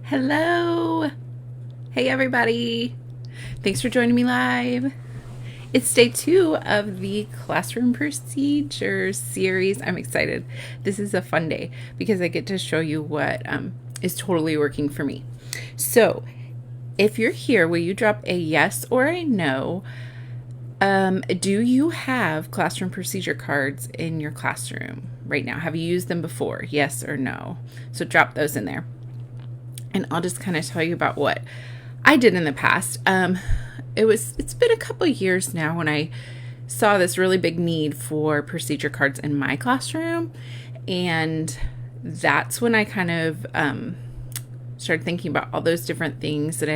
Hello. Hey, everybody. Thanks for joining me live. It's day 2 of the Classroom Procedures series. I'm excited. This is a fun day because I get to show you what is totally working for me. So, if you're here, will you drop a yes or a no? Do you have classroom procedure cards in your classroom right now? Have you used them before? Yes or no? So drop those in there. And I'll just kind of tell you about what I did in the past. It's been a couple years now when I saw this really big need for procedure cards in my classroom, and that's when I kind of started thinking about all those different things that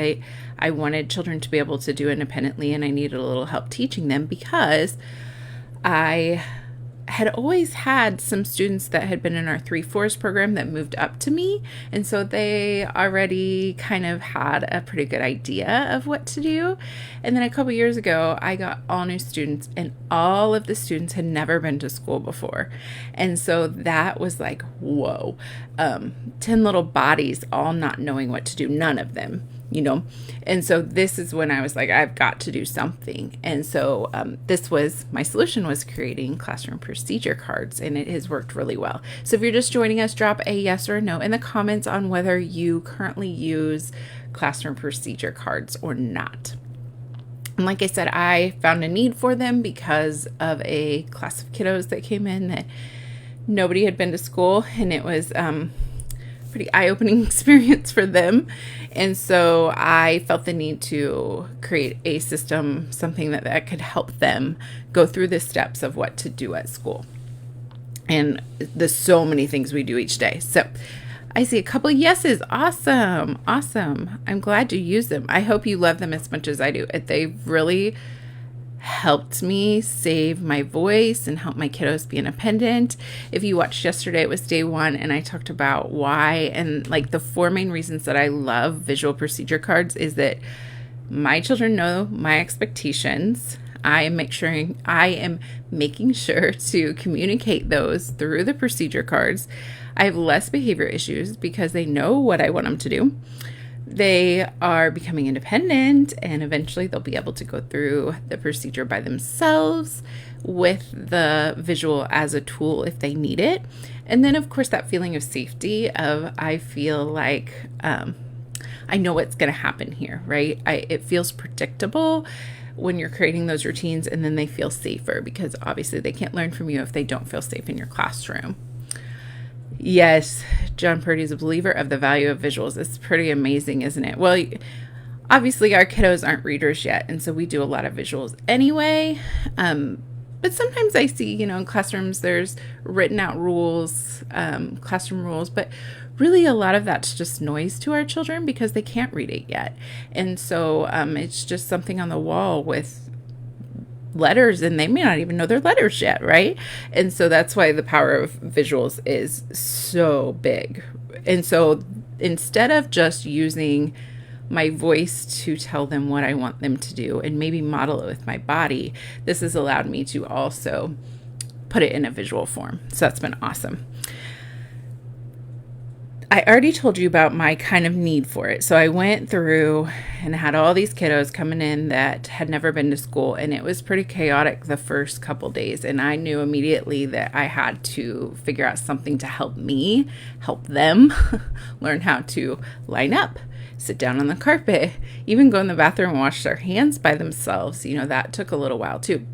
I wanted children to be able to do independently, and I needed a little help teaching them because I had always had some students that had been in our 3-4s program that moved up to me. And so they already kind of had a pretty good idea of what to do. And then a couple years ago, I got all new students, and all of the students had never been to school before. And so that was like, whoa, 10 little bodies all not knowing what to do, none of them. And so this is when I was like, I've got to do something. And so my solution was creating classroom procedure cards, and it has worked really well. So if you're just joining us, drop a yes or a no in the comments on whether you currently use classroom procedure cards or not. And like I said, I found a need for them because of a class of kiddos that came in that nobody had been to school, and it was pretty eye-opening experience for them. And so I felt the need to create a system, something that could help them go through the steps of what to do at school. And there's so many things we do each day. So I see a couple of yeses. Awesome. I'm glad you use them. I hope you love them as much as I do. They've really helped me save my voice and help my kiddos be independent. If you watched yesterday, it was day 1, and I talked about why, and like the 4 main reasons that I love visual procedure cards is that my children know my expectations. I am making sure to communicate those through the procedure cards. I have less behavior issues because they know what I want them to do. They are becoming independent, and eventually they'll be able to go through the procedure by themselves with the visual as a tool if they need it. And then, of course, that feeling of safety of I feel like I know what's going to happen here, right? It feels predictable when you're creating those routines, and then they feel safer because obviously they can't learn from you if they don't feel safe in your classroom. Yes, John Purdy is a believer of the value of visuals. It's pretty amazing, isn't it? Well, obviously our kiddos aren't readers yet, and so we do a lot of visuals anyway. But sometimes I see, in classrooms there's written out rules, classroom rules, but really a lot of that's just noise to our children because they can't read it yet. And so it's just something on the wall with letters, and they may not even know their letters yet, right? And so that's why the power of visuals is so big. And so instead of just using my voice to tell them what I want them to do and maybe model it with my body, this has allowed me to also put it in a visual form. So that's been awesome. I already told you about my kind of need for it. So I went through and had all these kiddos coming in that had never been to school, and it was pretty chaotic the first couple days. And I knew immediately that I had to figure out something to help me, help them learn how to line up, sit down on the carpet, even go in the bathroom and wash their hands by themselves. That took a little while too.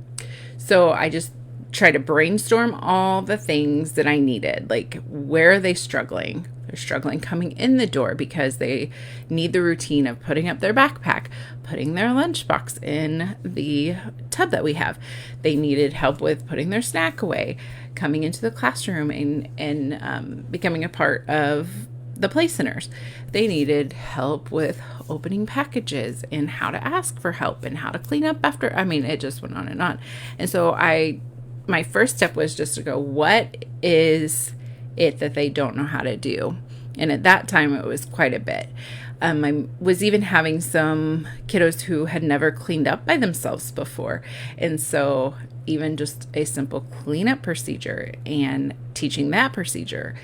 So I just tried to brainstorm all the things that I needed. Like, where are they struggling? They're struggling coming in the door because they need the routine of putting up their backpack, putting their lunchbox in the tub that we have. They needed help with putting their snack away, coming into the classroom and becoming a part of the play centers. They needed help with opening packages and how to ask for help and how to clean up after. It just went on and on. And so my first step was just to go, what is it that they don't know how to do? And at that time, it was quite a bit. I was even having some kiddos who had never cleaned up by themselves before. And so even just a simple cleanup procedure and teaching that procedure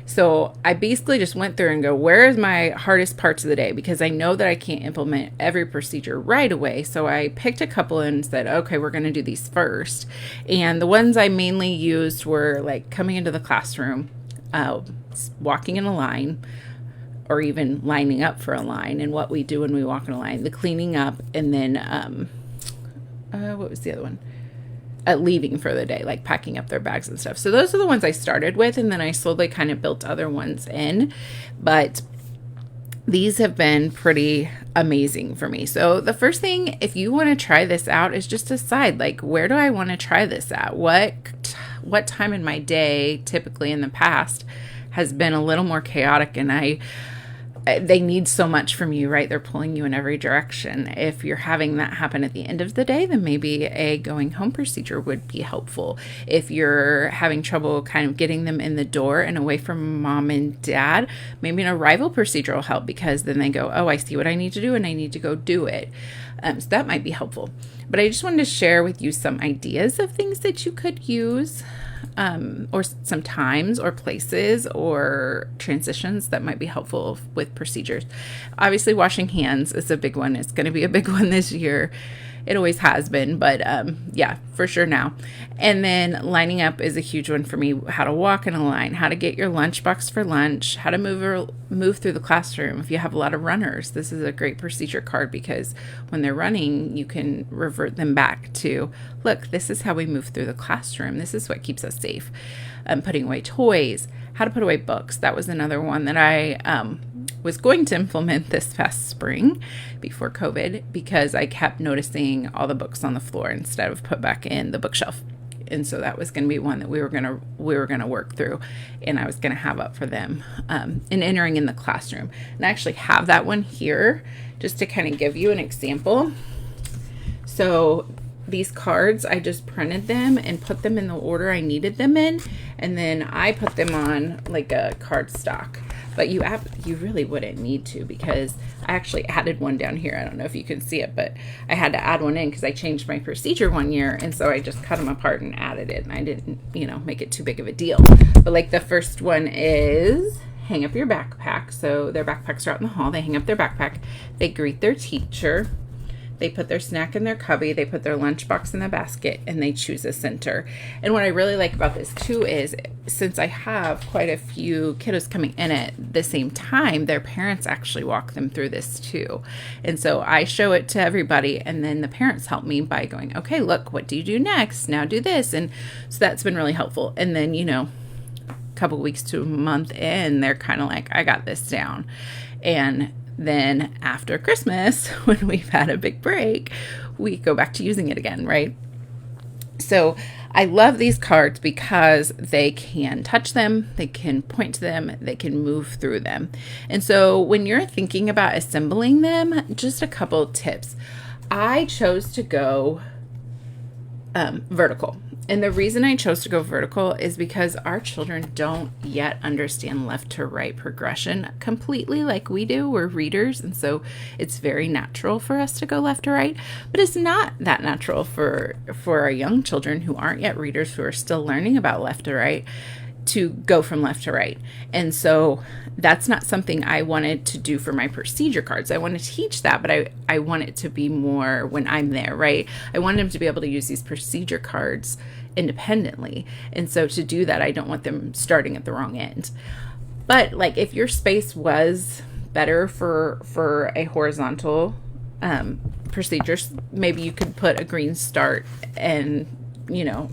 So I basically just went through and go, where is my hardest parts of the day? Because I know that I can't implement every procedure right away. So I picked a couple and said, okay, we're going to do these first. And the ones I mainly used were like coming into the classroom, walking in a line, or even lining up for a line, and what we do when we walk in a line, the cleaning up, and then what was the other one? Leaving for the day, like packing up their bags and stuff. So those are the ones I started with, and then I slowly kind of built other ones in. But these have been pretty amazing for me. So the first thing, if you want to try this out, is just decide, like, where do I want to try this at? What time in my day, typically in the past, has been a little more chaotic, and they need so much from you, right? They're pulling you in every direction. If you're having that happen at the end of the day, then maybe a going home procedure would be helpful. If you're having trouble kind of getting them in the door and away from mom and dad, maybe an arrival procedure will help, because then they go, oh, I see what I need to do and I need to go do it. So that might be helpful. But I just wanted to share with you some ideas of things that you could use, or some times or places or transitions that might be helpful with procedures. Obviously, washing hands is a big one. It's going to be a big one this year. It always has been, but yeah, for sure now. And then lining up is a huge one for me. How to walk in a line, how to get your lunchbox for lunch, how to move through the classroom. If you have a lot of runners, this is a great procedure card, because when they're running, you can revert them back to, look, this is how we move through the classroom. This is what keeps us safe. Putting away toys, how to put away books. That was another one that I was going to implement this past spring before COVID, because I kept noticing all the books on the floor instead of put back in the bookshelf. And so that was going to be one that we were going to work through, and I was going to have up for them in entering in the classroom. And I actually have that one here just to kind of give you an example. So these cards, I just printed them and put them in the order I needed them in, and then I put them on like a card stock. But you really wouldn't need to, because I actually added one down here. I don't know if you can see it, but I had to add one in because I changed my procedure one year, and so I just cut them apart and added it, and I didn't, make it too big of a deal. But like the first one is hang up your backpack. So their backpacks are out in the hall. They hang up their backpack. They greet their teacher. They put their snack in their cubby, they put their lunchbox in the basket, and they choose a center. And what I really like about this too is, since I have quite a few kiddos coming in at the same time, their parents actually walk them through this too. And so I show it to everybody, and then the parents help me by going, okay, look, what do you do next? Now do this. And so that's been really helpful. And then, a couple weeks to a month in, they're kind of like, I got this down. And then after Christmas, when we've had a big break, we go back to using it again, right? So I love these cards because they can touch them, they can point to them, they can move through them. And so when you're thinking about assembling them, just a couple tips. I chose to go vertical. And the reason I chose to go vertical is because our children don't yet understand left to right progression completely like we do. We're readers, and so it's very natural for us to go left to right. But it's not that natural for our young children who aren't yet readers, who are still learning about left to right, to go from left to right. And so that's not something I wanted to do for my procedure cards. I want to teach that, but I want it to be more when I'm there, right? I want them to be able to use these procedure cards independently. And so to do that, I don't want them starting at the wrong end. But like if your space was better for a horizontal procedure, maybe you could put a green start and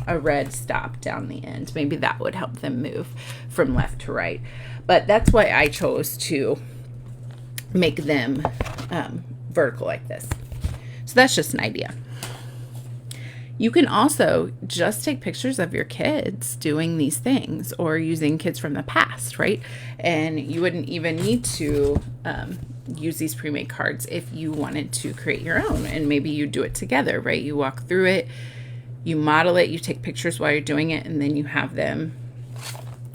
a red stop down the end. Maybe that would help them move from left to right. But that's why I chose to make them vertical like this. So that's just an idea. You can also just take pictures of your kids doing these things, or using kids from the past, right? And you wouldn't even need to use these pre-made cards if you wanted to create your own, and maybe you do it together, right? You walk through it, you model it, you take pictures while you're doing it, and then you have them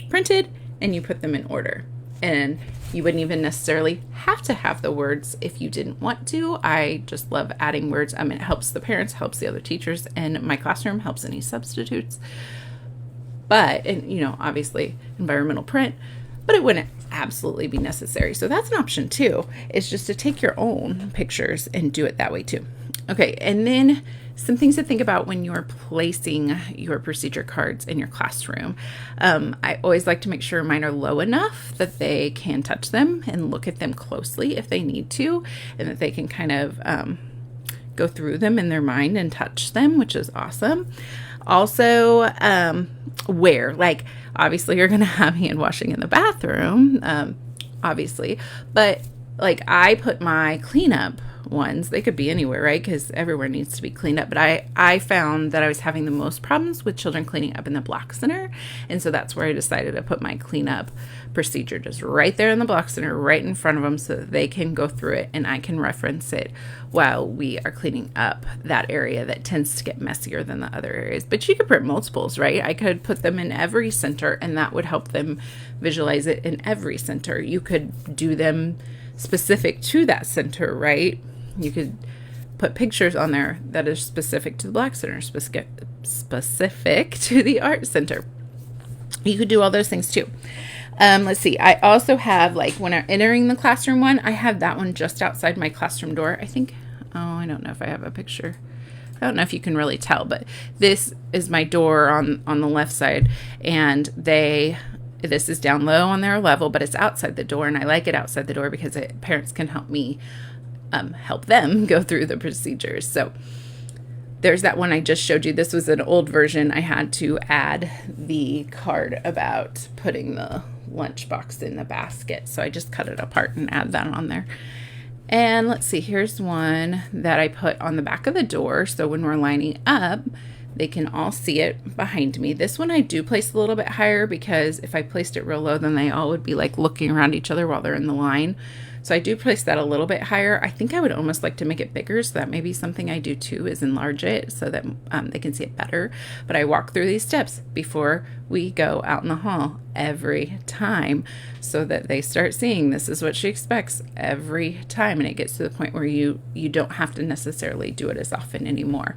printed and you put them in order. And you wouldn't even necessarily have to have the words if you didn't want to. I just love adding words. It helps the parents, helps the other teachers, and my classroom helps any substitutes. But, and obviously environmental print. but it wouldn't absolutely be necessary. So that's an option too. It's just to take your own pictures and do it that way too. Okay, and then some things to think about when you're placing your procedure cards in your classroom. I always like to make sure mine are low enough that they can touch them and look at them closely if they need to, and that they can kind of go through them in their mind and touch them, which is awesome. Also, where, like, obviously you're going to have hand washing in the bathroom, obviously, but like I put my cleanup ones, they could be anywhere, right? Because everywhere needs to be cleaned up. But I found that I was having the most problems with children cleaning up in the block center. And so that's where I decided to put my cleanup procedure just right there in the block center, right in front of them, so that they can go through it and I can reference it while we are cleaning up that area that tends to get messier than the other areas. But you could print multiples, right? I could put them in every center and that would help them visualize it in every center. You could do them specific to that center, right? You could put pictures on there that are specific to the Black Center, specific to the Art Center. You could do all those things too. Let's see. I also have, like, when I'm entering the classroom one, I have that one just outside my classroom door. I think, I don't know if I have a picture. I don't know if you can really tell, but this is my door on the left side, and this is down low on their level, but it's outside the door, and I like it outside the door because parents can help me help them go through the procedures. So there's that one I just showed you. This was an old version. I had to add the card about putting the lunchbox in the basket, so I just cut it apart and add that on there. And let's see, here's one that I put on the back of the door, so when we're lining up, they can all see it behind me. This one I do place a little bit higher because if I placed it real low, then they all would be like looking around each other while they're in the line. So I do place that a little bit higher. I think I would almost like to make it bigger, so that may be something I do too, is enlarge it so that they can see it better. But I walk through these steps before we go out in the hall every time so that they start seeing this is what she expects every time. And it gets to the point where you don't have to necessarily do it as often anymore.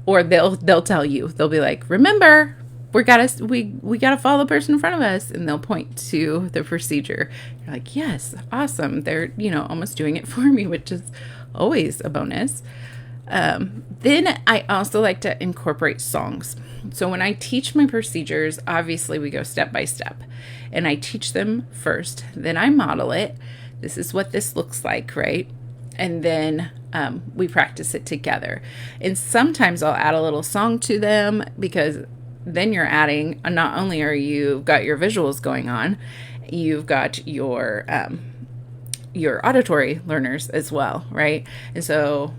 Or they'll tell you, they'll be like, remember, we gotta follow the person in front of us, and they'll point to the procedure. You're like, yes, awesome. They're, almost doing it for me, which is always a bonus. Then I also like to incorporate songs. So when I teach my procedures, obviously we go step by step, and I teach them first, then I model it. This is what this looks like, right? And then we practice it together. And sometimes I'll add a little song to them, because then you're adding, not only are you got your visuals going on, you've got your auditory learners as well, right? And so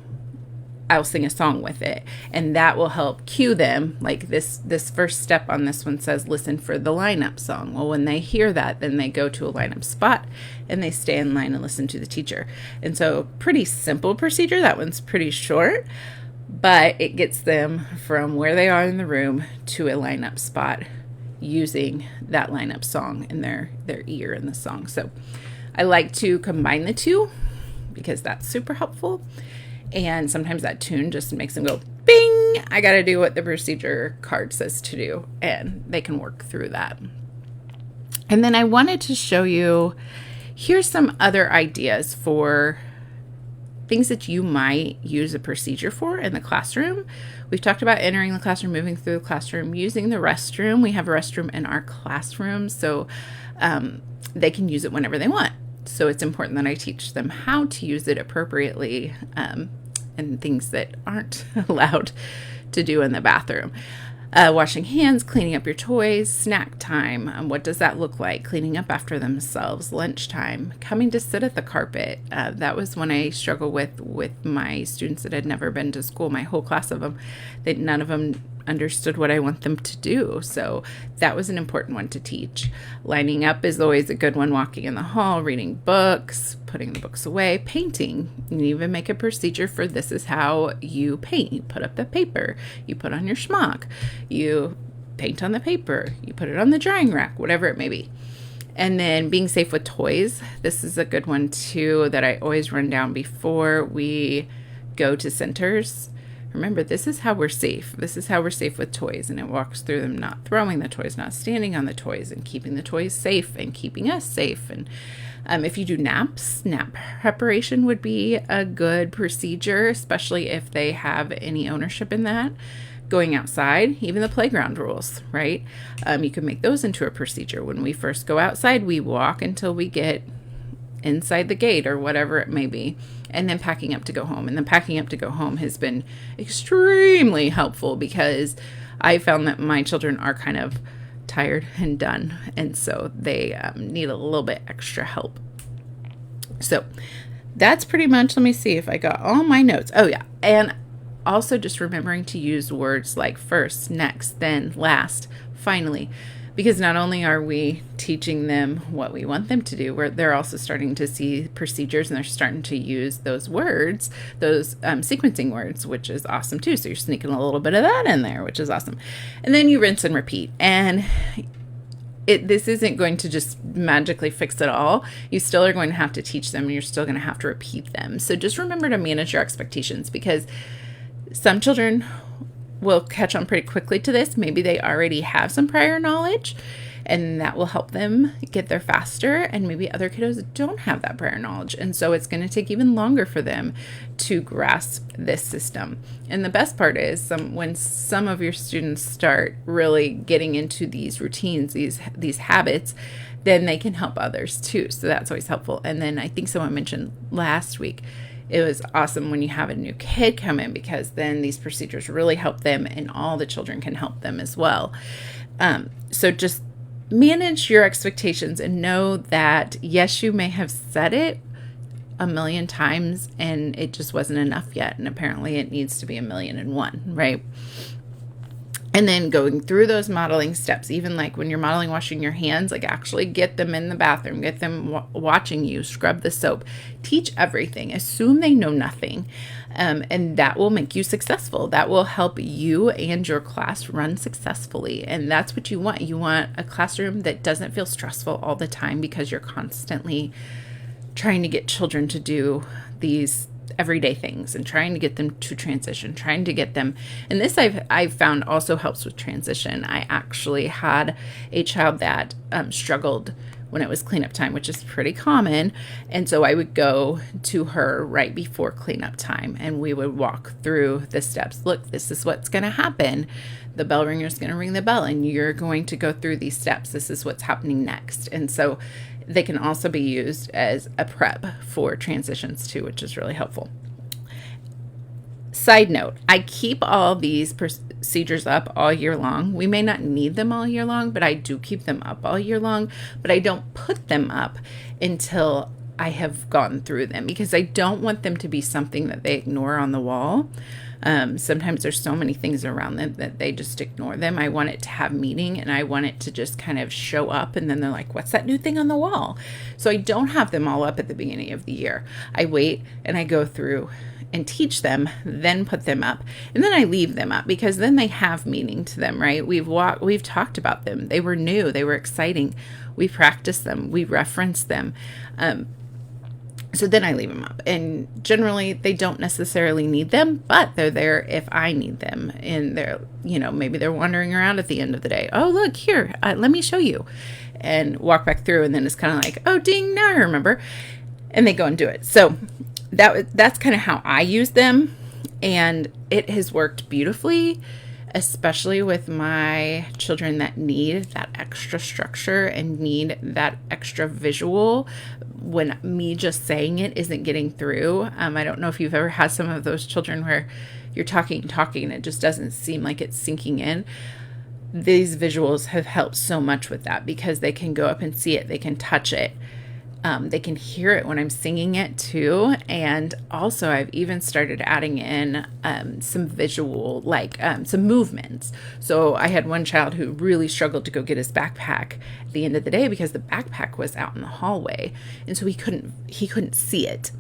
I'll sing a song with it, and that will help cue them. Like this first step on this one says, listen for the lineup song. Well, when they hear that, then they go to a lineup spot and they stay in line and listen to the teacher. And so pretty simple procedure. That one's pretty short, but it gets them from where they are in the room to a lineup spot using that lineup song in their ear in the song. So I like to combine the two because that's super helpful. And sometimes that tune just makes them go, bing, I got to do what the procedure card says to do. And they can work through that. And then I wanted to show you, here's some other ideas for things that you might use a procedure for in the classroom. We've talked about entering the classroom, moving through the classroom, using the restroom. We have a restroom in our classroom, so they can use it whenever they want. So it's important that I teach them how to use it appropriately, and things that aren't allowed to do in the bathroom. Washing hands, cleaning up your toys, snack time. What does that look like? Cleaning up after themselves, lunchtime, coming to sit at the carpet. That was when I struggled with my students that had never been to school, my whole class of them, that none of them understood what I want them to do. So that was an important one to teach. Lining up is always a good one. Walking in the hall, reading books, putting the books away, painting. You even make a procedure for this is how you paint. You put up the paper, you put on your schmuck, you paint on the paper, you put it on the drying rack, whatever it may be. And then being safe with toys. This is a good one too that I always run down before we go to centers. remember, this is how we're safe. This is how we're safe with toys. And it walks through them not throwing the toys, not standing on the toys, and keeping the toys safe and keeping us safe. And if you do naps, nap preparation would be a good procedure, especially if they have any ownership in that. Going outside, even the playground rules, right? You can make those into a procedure. When we first go outside, we walk until we get inside the gate or whatever it may be, and then packing up to go home. And then packing up to go home has been extremely helpful because I found that my children are kind of tired and done, and so they need a little bit extra help. So that's pretty much, let me see if I got all my notes. Oh yeah, and also just remembering to use words like first, next, then, last, finally, because not only are we teaching them what we want them to do, they're also starting to see procedures, and they're starting to use those words, those sequencing words, which is awesome too. So you're sneaking a little bit of that in there, which is awesome. And then you rinse and repeat. And this isn't going to just magically fix it all. You still are going to have to teach them, and you're still going to have to repeat them. So just remember to manage your expectations, because some children will catch on pretty quickly to this. Maybe they already have some prior knowledge, and that will help them get there faster. And maybe other kiddos don't have that prior knowledge, and so it's going to take even longer for them to grasp this system. And the best part is when some of your students start really getting into these routines, these habits, then they can help others too. So that's always helpful. And then I think someone mentioned last week, it was awesome when you have a new kid come in, because then these procedures really help them, and all the children can help them as well. So just manage your expectations and know that, yes, you may have said it a million times and it just wasn't enough yet. And apparently it needs to be 1,000,001, right? And then going through those modeling steps, even like when you're modeling washing your hands, like actually get them in the bathroom, get them watching you, scrub the soap, teach everything, assume they know nothing. And that will make you successful. That will help you and your class run successfully. And that's what you want. You want a classroom that doesn't feel stressful all the time, because you're constantly trying to get children to do these everyday things and trying to get them to transition, trying to get them. And this I've found also helps with transition. I actually had a child that struggled when it was cleanup time, which is pretty common. And so I would go to her right before cleanup time, and we would walk through the steps. Look, this is what's going to happen. The bell ringer is going to ring the bell, and you're going to go through these steps. This is what's happening next. And so they can also be used as a prep for transitions too, which is really helpful. Side note, I keep all these procedures up all year long. We may not need them all year long, but I do keep them up all year long. But I don't put them up until I have gone through them, because I don't want them to be something that they ignore on the wall. Sometimes there's so many things around them that they just ignore them. I want it to have meaning, and I want it to just kind of show up, and then they're like, what's that new thing on the wall? So I don't have them all up at the beginning of the year. I wait and I go through and teach them, then put them up, and then I leave them up, because then they have meaning to them, right? We've talked about them. They were new. They were exciting. We practiced them. We referenced them. So then I leave them up, and generally they don't necessarily need them, but they're there if I need them. And they're, maybe they're wandering around at the end of the day. Oh, look here, let me show you, and walk back through. And then it's kind of like, oh, ding, now I remember. And they go and do it. So that's kind of how I use them. And it has worked beautifully, especially with my children that need that extra structure and need that extra visual, when me just saying it isn't getting through. I don't know if you've ever had some of those children where you're talking, and it just doesn't seem like it's sinking in. These visuals have helped so much with that, because they can go up and see it. They can touch it. They can hear it when I'm singing it too. And also I've even started adding in some visual, like some movements. So I had one child who really struggled to go get his backpack at the end of the day, because the backpack was out in the hallway. And so he couldn't see it.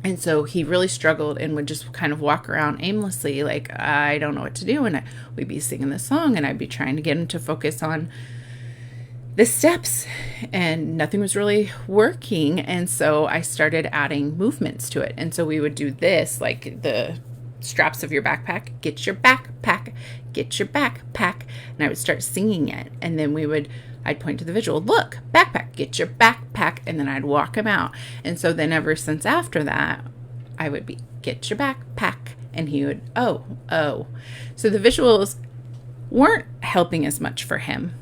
And so he really struggled and would just kind of walk around aimlessly, like, I don't know what to do. And we'd be singing the song, and I'd be trying to get him to focus on the steps, and nothing was really working. And so I started adding movements to it. And so we would do this, like the straps of your backpack, get your backpack, get your backpack. And I would start singing it. And then I'd point to the visual, look, backpack, get your backpack. And then I'd walk him out. And so then ever since after that, I would be, get your backpack. And he would, oh. So the visuals weren't helping as much for him,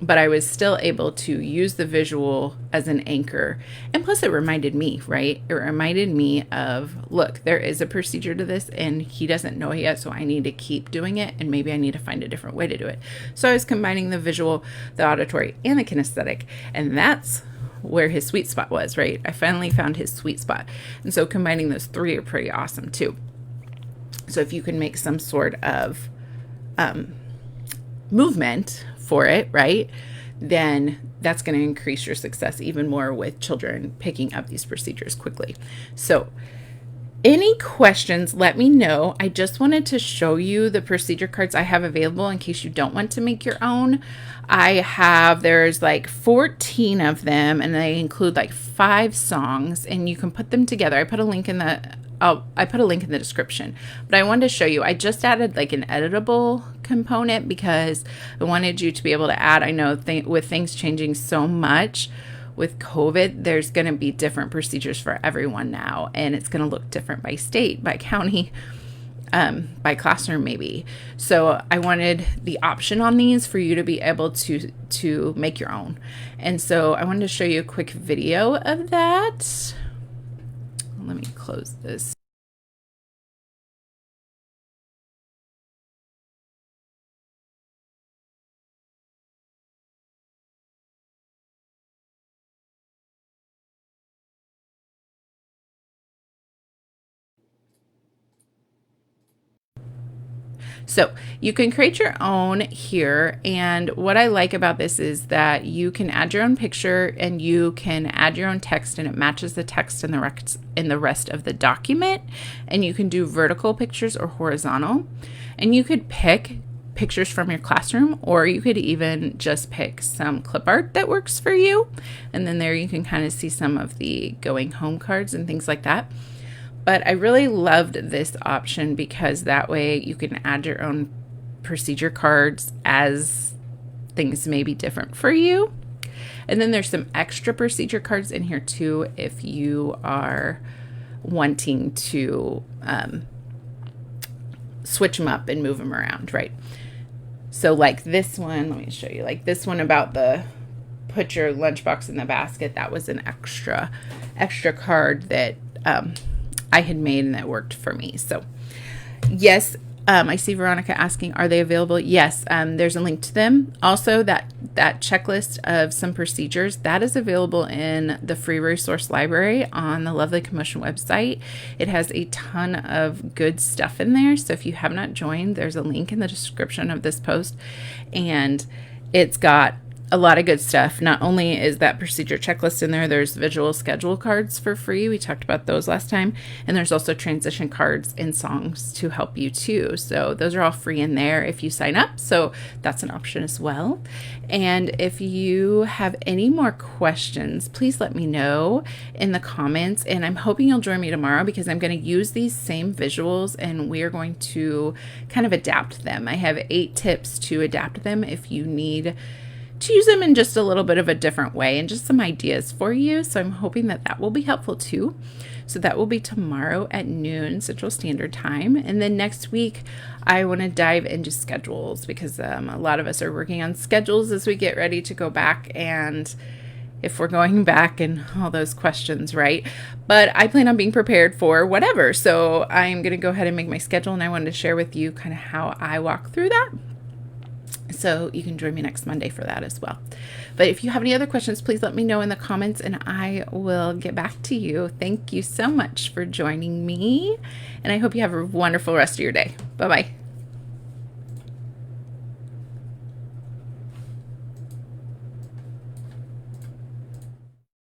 but I was still able to use the visual as an anchor. And plus it reminded me, right? It reminded me of, look, there is a procedure to this and he doesn't know it yet, so I need to keep doing it, and maybe I need to find a different way to do it. So I was combining the visual, the auditory, and the kinesthetic, and that's where his sweet spot was, right? I finally found his sweet spot. And so combining those three are pretty awesome too. So if you can make some sort of movement for it, right, then that's going to increase your success even more with children picking up these procedures quickly. So any questions, let me know. I just wanted to show you the procedure cards I have available in case you don't want to make your own. There's like 14 of them, and they include like 5 songs, and you can put them together. I put a link in the description, but I wanted to show you, I just added like an editable component because I wanted you to be able to add, I know with things changing so much with COVID, there's going to be different procedures for everyone now, and it's going to look different by state, by county, by classroom maybe. So I wanted the option on these for you to be able to make your own. And so I wanted to show you a quick video of that. Let me close this. So you can create your own here, and what I like about this is that you can add your own picture and you can add your own text, and it matches the text in the rest of the document. And you can do vertical pictures or horizontal, and you could pick pictures from your classroom, or you could even just pick some clip art that works for you. And then there you can kind of see some of the going home cards and things like that. But I really loved this option because that way you can add your own procedure cards as things may be different for you. And then there's some extra procedure cards in here too if you are wanting to switch them up and move them around, right? So like this one, let me show you, like this one about the put your lunchbox in the basket, that was an extra card that I had made and that worked for me. So yes, I see Veronica asking, are they available? Yes, there's a link to them. Also, that checklist of some procedures, that is available in the free resource library on the Lovely Commotion website. It has a ton of good stuff in there. So if you have not joined, there's a link in the description of this post, and it's got a lot of good stuff. Not only is that procedure checklist in there, there's visual schedule cards for free. We talked about those last time. And there's also transition cards and songs to help you too. So those are all free in there if you sign up. So that's an option as well. And if you have any more questions, please let me know in the comments. And I'm hoping you'll join me tomorrow because I'm going to use these same visuals and we are going to kind of adapt them. I have 8 tips to adapt them if you need to use them in just a little bit of a different way, and just some ideas for you. So I'm hoping that will be helpful too. So that will be tomorrow at noon Central Standard Time. And then next week, I want to dive into schedules because a lot of us are working on schedules as we get ready to go back, and if we're going back and all those questions, right? But I plan on being prepared for whatever. So I'm going to go ahead and make my schedule, and I wanted to share with you kind of how I walk through that. So you can join me next Monday for that as well. But if you have any other questions, please let me know in the comments and I will get back to you. Thank you so much for joining me, and I hope you have a wonderful rest of your day. Bye-bye.